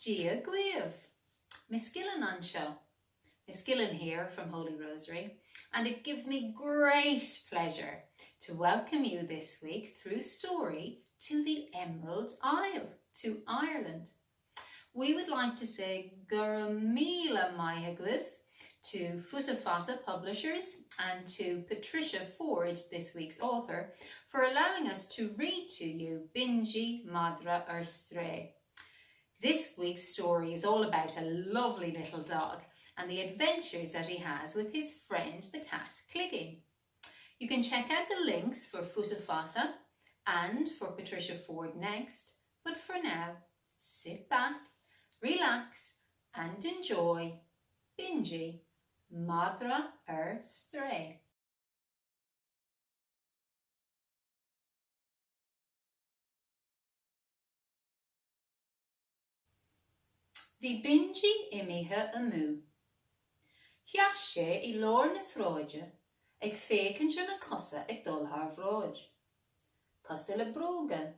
Dia Guiv, Miss Gillen on show. Miss Gillen here from Holy Rosary, and it gives me great pleasure to welcome you this week through story to the Emerald Isle, to Ireland. We would like to say Gurumila Mayaguv to Futa Fata publishers and to Patricia Forde, this week's author, for allowing us to read to you Binji, Madra or Strae. This week's story is all about a lovely little dog and the adventures that he has with his friend the cat Cloigín. You can check out the links for Futa Fata and for Patricia Forde next, but for now, sit back, relax and enjoy Binji, Madra or Strae. Bhí Binji imithe amú. Theas sé I lár na sráide ag fécinn se na cosa ag dul thar bhráid. Cosa le brógan,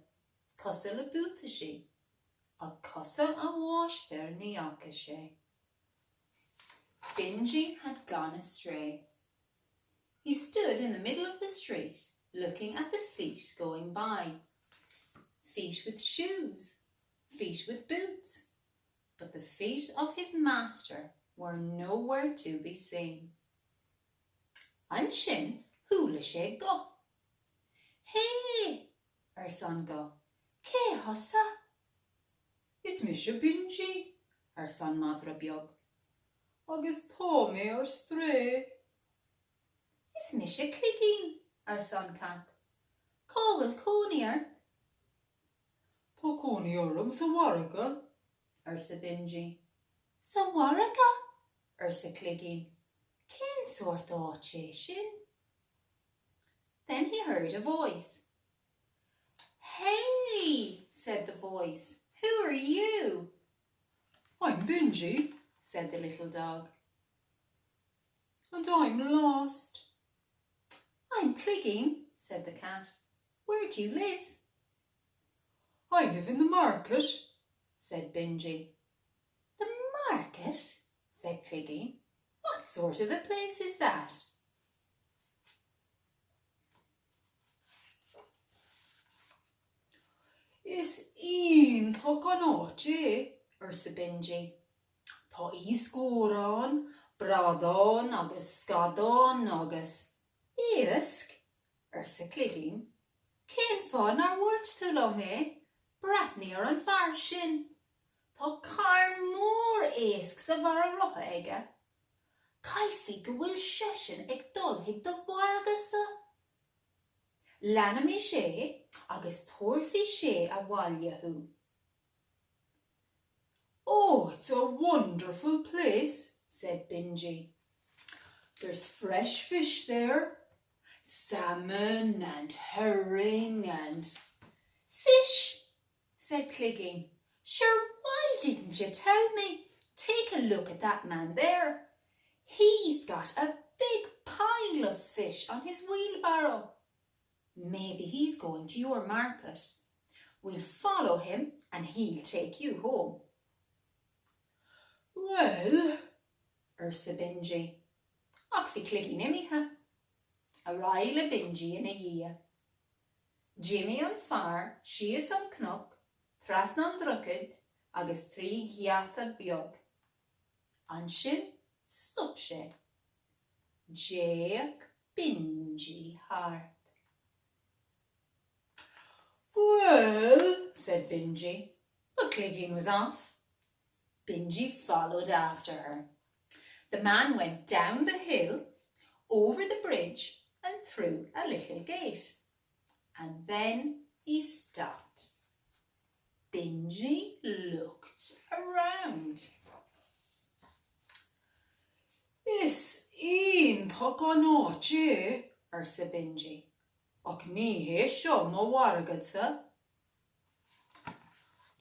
cosa le búta sí, a cosa a bháistear ní acha sé. Binji had gone astray. He stood in the middle of the street, looking at the feet going by. Feet with shoes, feet with boots. But the feet of his master were nowhere to be seen. An sin thula sé go. Hey, son go. Cé hosa? Is mis Binji, son Madra beag. Agus tá mé ar Strae. Is mis Cloigín, son cat. Cábhfuil cónaíar. Tá cónaí orm sa warga. Sa Binji. Sa warga? Sa Cloigín. Cén sort áit sé sin? Then he heard a voice. Hey, said the voice. Who are you? I'm Binji, said the little dog. And I'm lost. I'm Cloigín, said the cat. Where do you live? I live in the market, said Binji. The market? Said Cloigín. What sort of a place is that? Is un tá gan áit sa Binji. Tá scórán, bradán agus scadán agus éasc sa Cloigín. Cén fáin ar bhairt tú lom Bratní ar an bhar sin. Tá car mór éasc sa bhar a rotha aige. Caifi go bhfuil sesin ag dulthaigh do bhargasa. Leanna mé sé agus torfi sé a bhailliathú. Oh, it's a wonderful place, said Binji. There's fresh fish there, salmon and herring and... Fish, said Cloigín. Sure, why didn't you tell me? Take a look at that man there. He's got a big pile of fish on his wheelbarrow. Maybe he's going to your market. We'll follow him and he'll take you home. Well, sa Binji, ach fi Cloigín imithe. A raile Binji in a dhia. Jimmy an far, she is an knock, tras an drucid, agus trí gheatha beag. An sin, stop sé. Jack Binji heart. Well, said Binji, but Cloigín was off. Binji followed after her. The man went down the hill, over the bridge and through a little gate. And then he stopped. Binji looked around. Is un tá gan áit sa Binji. Ach ní hé seo má wargadsa.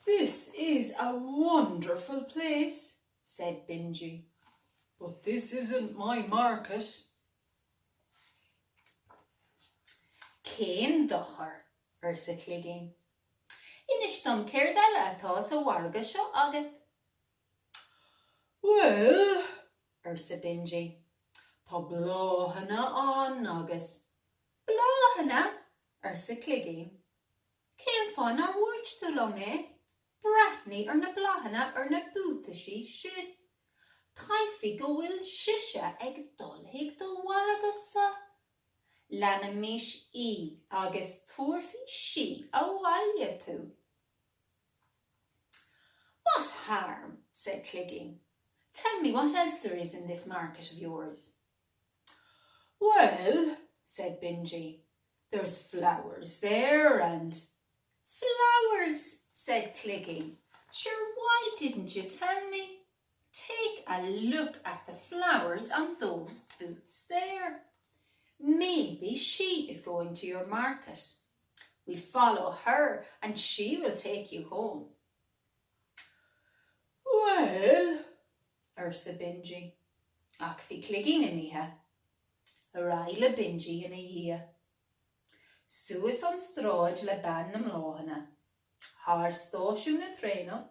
This is a wonderful place, said Binji. But this isn't my market. Cén dochar, sa Cloigín. Inis dom céir eile atá sa warga seo agat, Well, sa Binji, tá bláhanna an agus. Bláhanna, sa Cloigín. Cén fan ar bhuairt tú lo mé? Brathní ar na bláhanna ar na bútaisí sin. Caifi go bhfuil siise ag dulthaigh do waragad sa. Lena mis agus tuairfí si a bhaile tú. What harm, said Cloigín. Tell me what else there is in this market of yours. Well, said Binji, there's flowers there and... Flowers, said Cloigín. Sure, why didn't you tell me? Take a look at the flowers on those boots there. Maybe she is going to your market. We'll follow her and she will take you home. Well, sa Binji, ach bhí Cloigín imithe. Raile Binji and Binjí. Suas an stráid le ban na mláhanna. Haar stáisiú na trénach,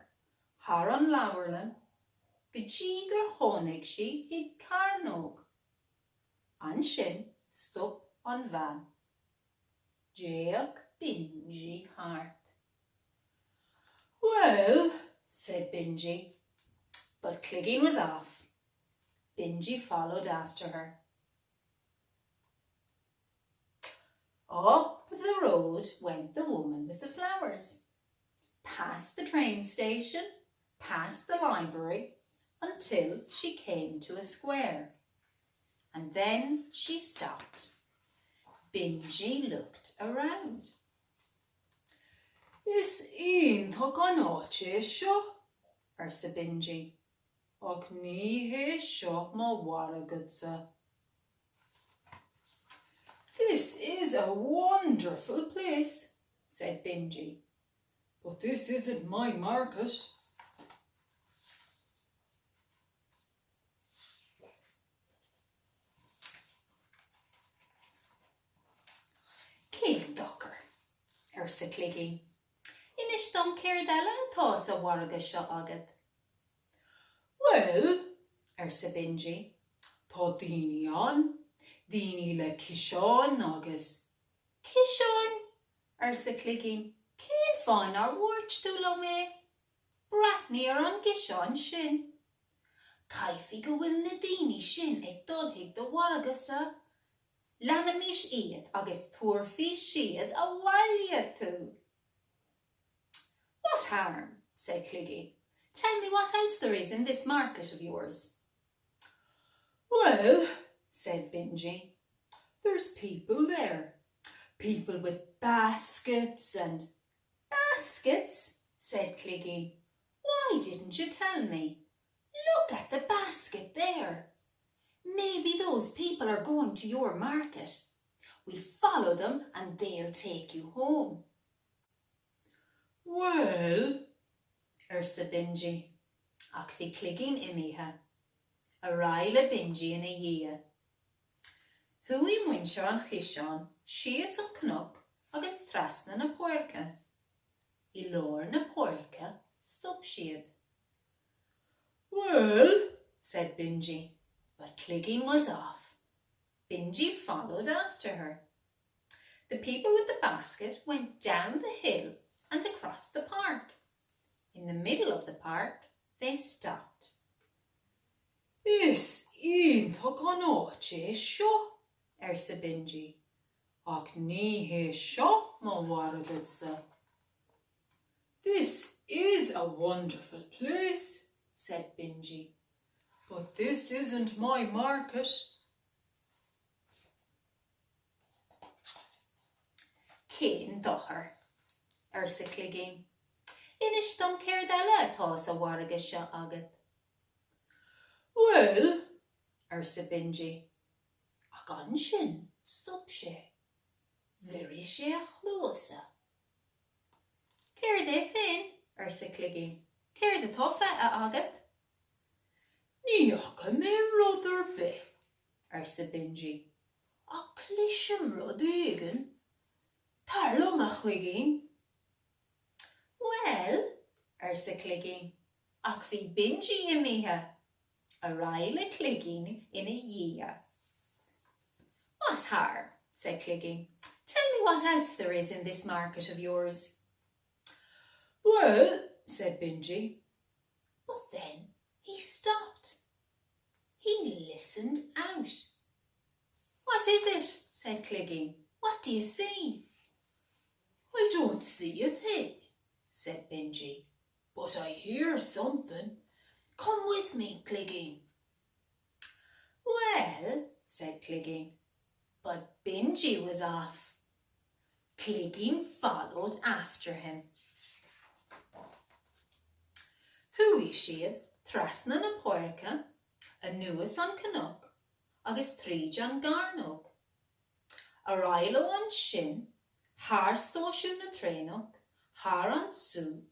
haar an lawerlan, go dtí gur tháinig si ag carnóg. An sin stop an bhean. Déach Binji hart. Well, said Binji, but Cloigín was off. Binji followed after her. Up the road went the woman with the flowers, past the train station, past the library, until she came to a square. And then she stopped. Binji looked around. Is ein thug an áite seo, sa Binji, ach ní hé seo má waragad sa. This is a wonderful place, said Binji, but this isn't my market. Céim dochar, sa Cloigín. Inis dom céir deile atá sa waragad seo agad. Well, sa Binji, tá daoine an. Daoine le ciseán agus. Ciseán, sa Cloigín. Cén fan ar bhuairt tú lo mé? Brathní ar an ciseán sin. Caifi go bhfuil na daoine sin ag dulthaigh do waragad sa. Lena mis iad agus tuairfí siad a bhaile tú. What harm, said Cloigín. Tell me what else there is in this market of yours. Well, said Binji, there's people there. People with baskets and... Baskets, said Cloigín. Why didn't you tell me? Look at the basket there. Maybe those people are going to your market. We'll follow them and they'll take you home. Well, sa Binji, ach bhí Cloigín imithe. Raile Binji and Binjí. Hui muintir an chiseán, sias an cnoc agus trasna na póirce. I lór na póirce stop siad. Well, said Binji, but Cloigín was off. Binji followed after her. The people with the basket went down the hill and across the park. In the middle of the park, they stopped. Is ein thug an áite seo, sa Binji, ach ní hé seo má waragad sa. This is a wonderful place, said Binji, but this isn't my market. Cén dochar, sa Cloigín. Inis dom céir deile atá sa waragad seo agad. Well, sa Binji, ach an sin stop sé. Very sé a chlósa. Céir é fin, sa Cloigín. Céir de tá feta agad. Ní ach mé rud ar be, sa Binji. A clisim rud éigen. Tarlum a Cloigín. Well, sa Cloigín, ach bhí Binji imithe. a raile Cloigín ina dhia. What har? Said Cloigín. Tell me what else there is in this market of yours. Well, said Binji. But then he stopped. He listened out. What is it? Said Cloigín. What do you see? I don't see a thing, said Binji, but I hear something. Come with me, Cloigín. Well, said Cloigín, but Binji was off. Cloigín followed after him. Hui siad trasna na poirca, a nuas an canok, agus tríd an garnog. A railo an sin, haar stóisiú na trénok, haar an sú,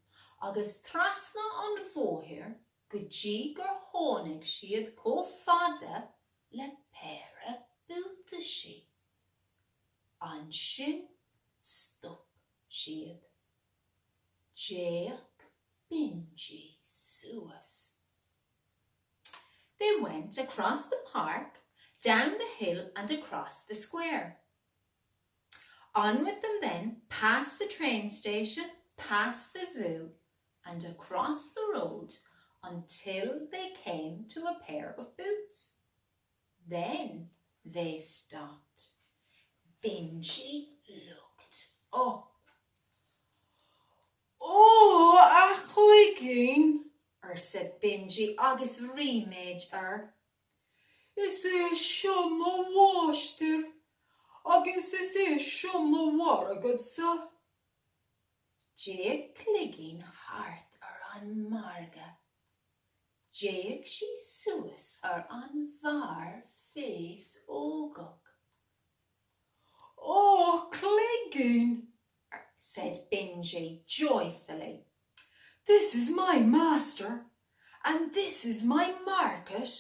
agus trasna an fóhir, go dtí gur tháinig siad có fada le péire búta si. An sin stop siad. Déach Binji suas. They went across the park, down the hill and across the square. On with them then, past the train station, past the zoo, and across the road until they came to a pair of boots. Then they stopped. Binji looked up. Oh, a Cloigín, said Binji, agus riméid Is shum a washtir, agus is shum a waragad sa. Jake Cloigín heart an marga. Jake she suas an var face ogog. Oh, Cloigín, said Binji joyfully. This is my master, and this is my market.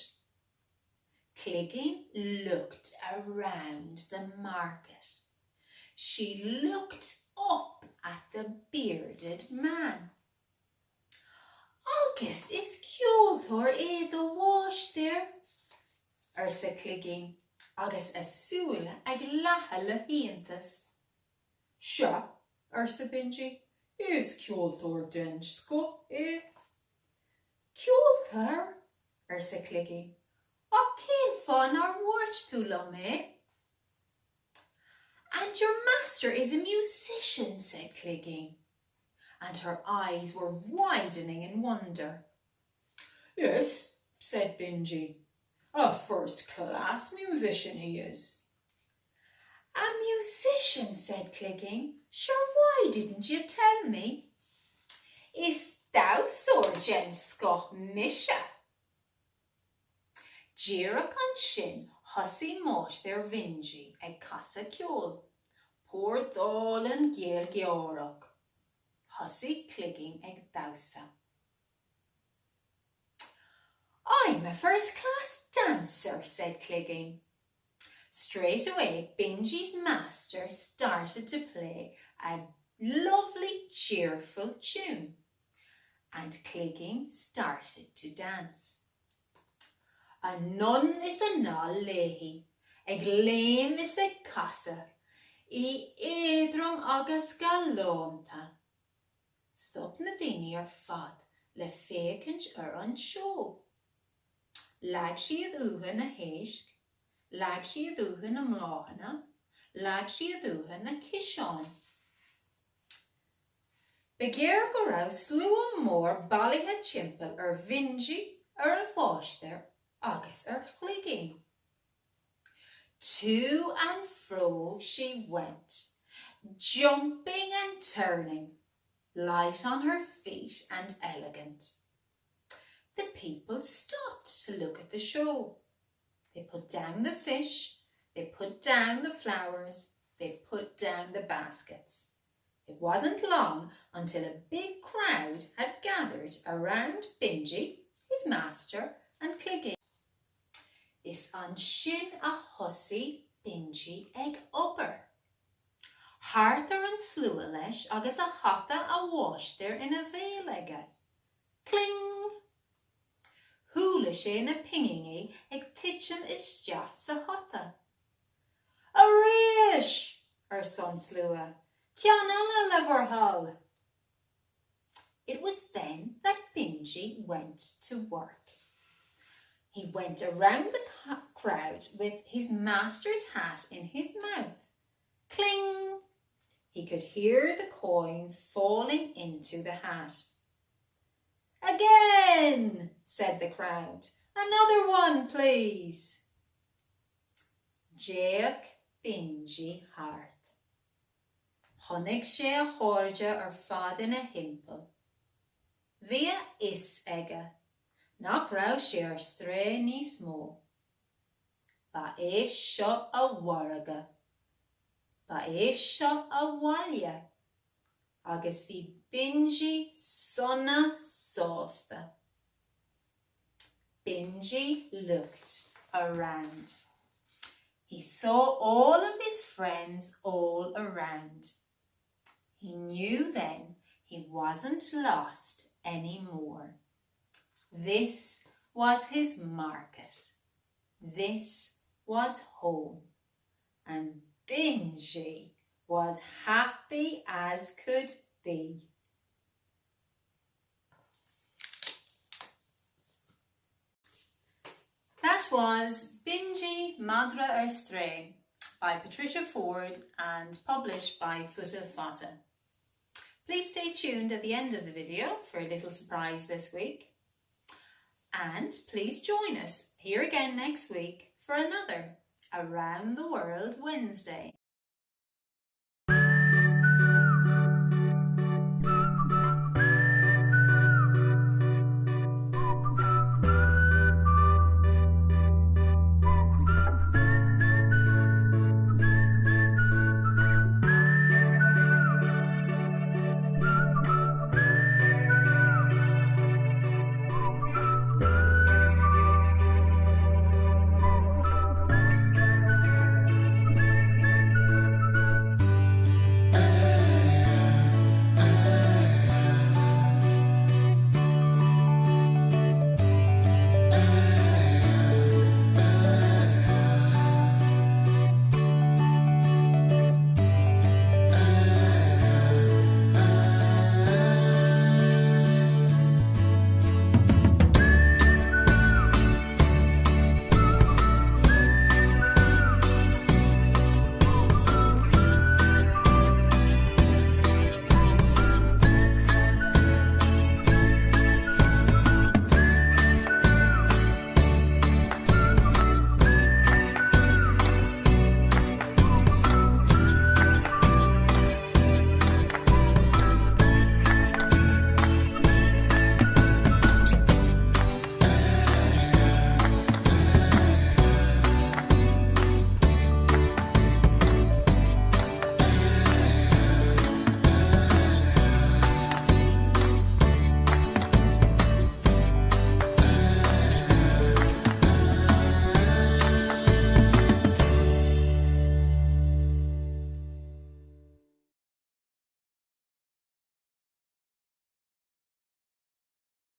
Cloigín looked around the market. She looked up at the bearded man. Agus is ceoltóir the wash there, said Cloigín, agus a súla ag latha le hiontas. Sha, said Binji, is ceoltóir den sco, Ceoltóir, said Cloigín. Cén fan ar watch tú lo me? And your master is a musician, said Cloigín, and her eyes were widening in wonder. Yes, said Binji, a first-class musician he is. A musician, said Cloigín. Sure, why didn't you tell me? Is thou sorgen scoch misha? Díreach an sin hosí máis their Binji ag casa ceol, pór dál an géal geórach. Hosí Cloigín ag dausa. I'm a first-class dancer, said Cloigín. Straight away, Binji's master started to play a lovely, cheerful tune, and Cloigín started to dance. A nun is a ná léhi, ag léamh is ag casa, I éadrom agus galónta. Stop na daoine ar fad le fécinint an seo. Lag siad uatha na héisc, lag siad uatha na mláhanna, lag siad uatha na ciseáin. Begéir go raibh slú mór ballithe timpeall Binji a bháistear agus Cloigín. To and fro she went, jumping and turning, light on her feet and elegant. The people stopped to look at the show. They put down the fish, they put down the flowers, they put down the baskets. It wasn't long until a big crowd had gathered around Binji, his master, and Cloigín. Is an sin a hosí Binji ag obair. Hartar an slua leis agus a hata a bháistear ina bhéal aige. Cling! Thula thugla sé na pingingi ag titim isteach sa hata. A réis, son slua, cean eile le bhur hall. It was then that Binji went to work. He went around the crowd with his master's hat in his mouth. Cling! He could hear the coins falling into the hat. Again, said the crowd. Another one, please. Jack Binji hart. Honnig sé a chóide fad in a himpel. Via is ege. Nach rá sé Strae níos mó. Ba é seo a warraga. Ba é seo a bhaile. Agus bhí Binji sonna sásta. Binji looked around. He saw all of his friends all around. He knew then he wasn't lost anymore. This was his market. This was home. And Binji was happy as could be. That was Binji, Madra Strae by Patricia Forde and published by Futa Fata. Please stay tuned at the end of the video for a little surprise this week. And please join us here again next week for another Around the World Wednesday.